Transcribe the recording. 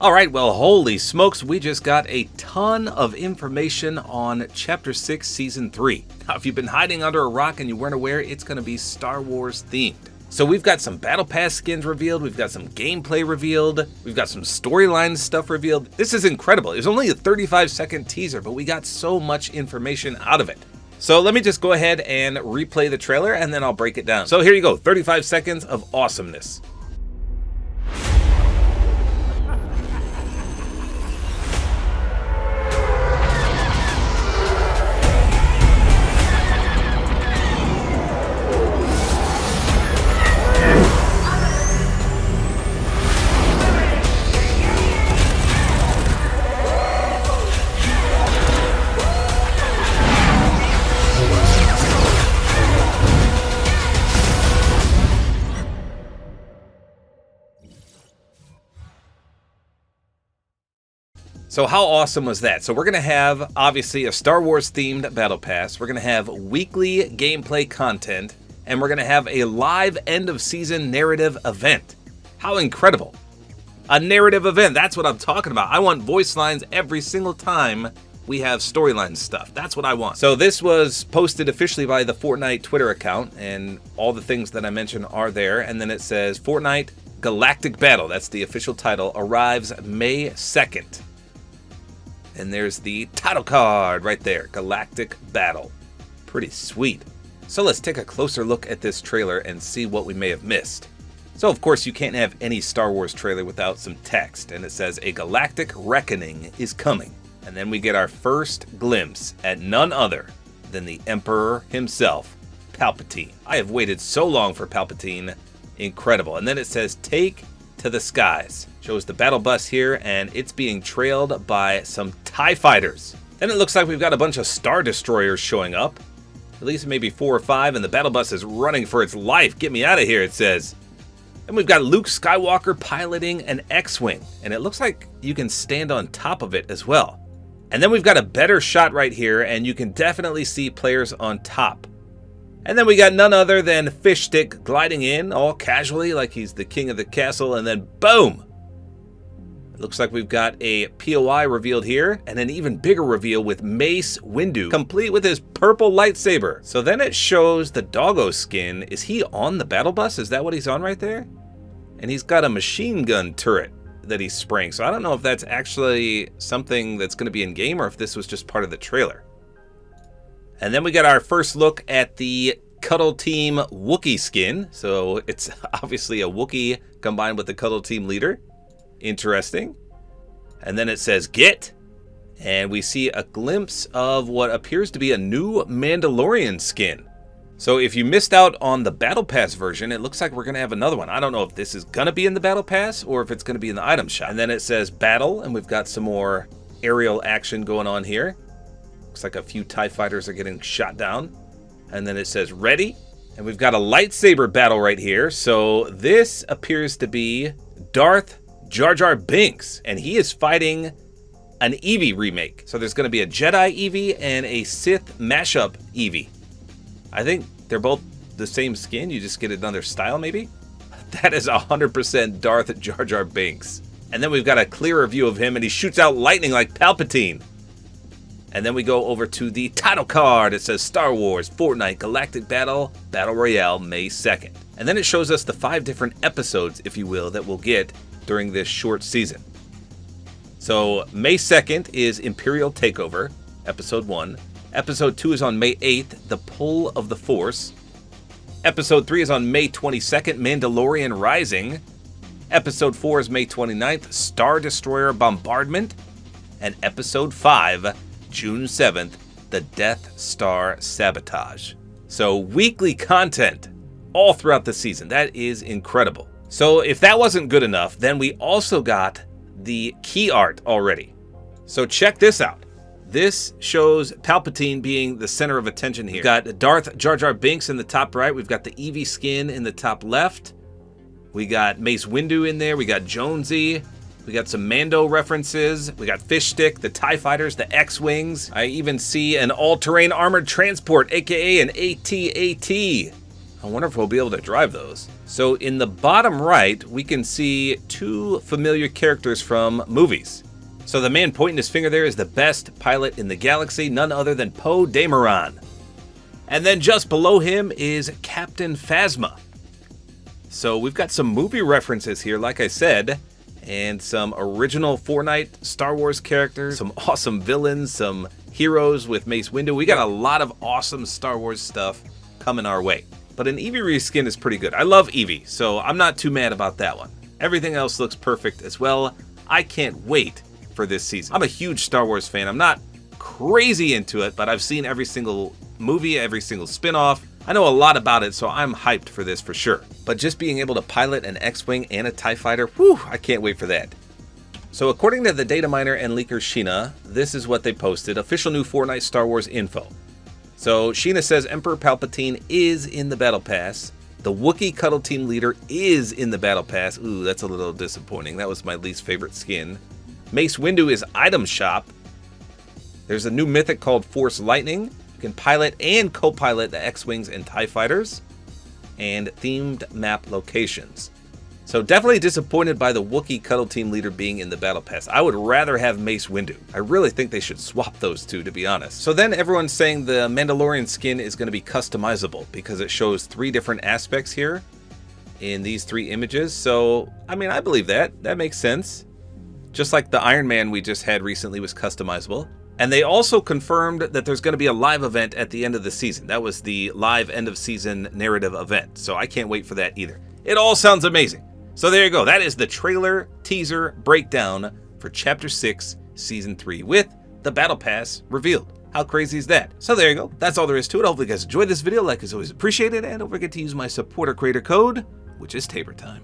Alright, well, holy smokes, we just got a ton of information on Chapter 6, Season 3. Now, if you've been hiding under a rock and you weren't aware, it's going to be Star Wars themed. So we've got some Battle Pass skins revealed, we've got some gameplay revealed, we've got some storyline stuff revealed. This is incredible. It was only a 35-second teaser, but we got so much information out of it. So let me just go ahead and replay the trailer and then I'll break it down. So here you go, 35 seconds of awesomeness. So how awesome was that? So we're going to have, obviously, a Star Wars themed Battle Pass. We're going to have weekly gameplay content. And we're going to have a live end of season narrative event. How incredible. A narrative event, that's what I'm talking about. I want voice lines every single time we have storyline stuff. That's what I want. So this was posted officially by the Fortnite Twitter account. And all the things that I mentioned are there. And then it says, Fortnite Galactic Battle, that's the official title, arrives May 2nd. And there's the title card right there, Galactic Battle. Pretty sweet. So let's take a closer look at this trailer and see what we may have missed. So of course you can't have any Star Wars trailer without some text, and it says a galactic reckoning is coming. And then we get our first glimpse at none other than the Emperor himself, Palpatine. I have waited so long for Palpatine. Incredible. And then it says take to the skies. Shows the battle bus here, and it's being trailed by some TIE fighters. Then it looks like we've got a bunch of Star Destroyers showing up. At least maybe 4 or 5, and the battle bus is running for its life. Get me out of here, it says. And we've got Luke Skywalker piloting an X-Wing, and it looks like you can stand on top of it as well. And then we've got a better shot right here, and you can definitely see players on top. And then we got none other than Fish Stick gliding in, all casually, like he's the king of the castle, and then boom! It looks like we've got a POI revealed here, and an even bigger reveal with Mace Windu, complete with his purple lightsaber. So then it shows the doggo skin. Is he on the battle bus? Is that what he's on right there? And he's got a machine gun turret that he's spraying. So I don't know if that's actually something that's going to be in game or if this was just part of the trailer. And then we got our first look at the Cuddle Team Wookiee skin. So it's obviously a Wookiee combined with the Cuddle Team leader. Interesting. And then it says get, and we see a glimpse of what appears to be a new Mandalorian skin. So if you missed out on the Battle Pass version, it looks like we're going to have another one. I don't know if this is going to be in the Battle Pass or if it's going to be in the item shop. And then it says battle, and we've got some more aerial action going on here. Looks like a few TIE fighters are getting shot down. And then it says ready, and we've got a lightsaber battle right here. So this appears to be Darth Jar Jar Binks, and he is fighting an Eevee remake. So there's going to be a Jedi Eevee and a Sith mashup Eevee. I think they're both the same skin, you just get another style maybe? That is 100% Darth Jar Jar Binks. And then we've got a clearer view of him, and he shoots out lightning like Palpatine. And then we go over to the title card. It says Star Wars Fortnite Galactic Battle Battle Royale May 2nd. And then it shows us the 5 different episodes, if you will, that we'll get during this short season. So May 2nd is Imperial Takeover, Episode 1. Episode 2 is on May 8th, The Pull of the Force. Episode 3 is on May 22nd, Mandalorian Rising. Episode 4 is May 29th, Star Destroyer Bombardment. And Episode 5, June 7th, The Death Star Sabotage. So weekly content all throughout the season. That is incredible. So if that wasn't good enough, then we also got the key art already. So check this out. This shows Palpatine being the center of attention here. We've got Darth Jar Jar Binks in the top right. We've got the Eevee skin in the top left. We got Mace Windu in there. We got Jonesy. We got some Mando references. We got Fish Stick, the TIE Fighters, the X-Wings. I even see an all-terrain armored transport, aka an AT-AT. I wonder if we'll be able to drive those. So in the bottom right, we can see 2 familiar characters from movies. So the man pointing his finger there is the best pilot in the galaxy, none other than Poe Dameron. And then just below him is Captain Phasma. So we've got some movie references here, like I said, and some original Fortnite Star Wars characters, some awesome villains, some heroes with Mace Windu. We got a lot of awesome Star Wars stuff coming our way. But an Eevee reskin is pretty good. I love Eevee, so I'm not too mad about that one. Everything else looks perfect as well. I can't wait for this season. I'm a huge Star Wars fan. I'm not crazy into it, but I've seen every single movie, every single spin-off. I know a lot about it, so I'm hyped for this for sure. But just being able to pilot an X-Wing and a TIE Fighter, whew, I can't wait for that. So according to the data miner and leaker Sheena, this is what they posted. Official new Fortnite Star Wars info. So Sheena says Emperor Palpatine is in the Battle Pass. The Wookiee Cuddle Team Leader is in the Battle Pass. Ooh, that's a little disappointing. That was my least favorite skin. Mace Windu is Item Shop. There's a new mythic called Force Lightning. You can pilot and co-pilot the X-Wings and TIE Fighters. And themed map locations. So definitely disappointed by the Wookiee Cuddle Team Leader being in the Battle Pass. I would rather have Mace Windu. I really think they should swap those two, to be honest. So then everyone's saying the Mandalorian skin is going to be customizable because it shows 3 different aspects here in these 3 images. So, I mean, I believe that. That makes sense. Just like the Iron Man we just had recently was customizable. And they also confirmed that there's going to be a live event at the end of the season. That was the live end of season narrative event. So I can't wait for that either. It all sounds amazing. So there you go. That is the trailer teaser breakdown for Chapter 6, Season 3 with the Battle Pass revealed. How crazy is that? So there you go. That's all there is to it. Hopefully you guys enjoyed this video. Like is always appreciated. And don't forget to use my supporter creator code, which is Tabor time.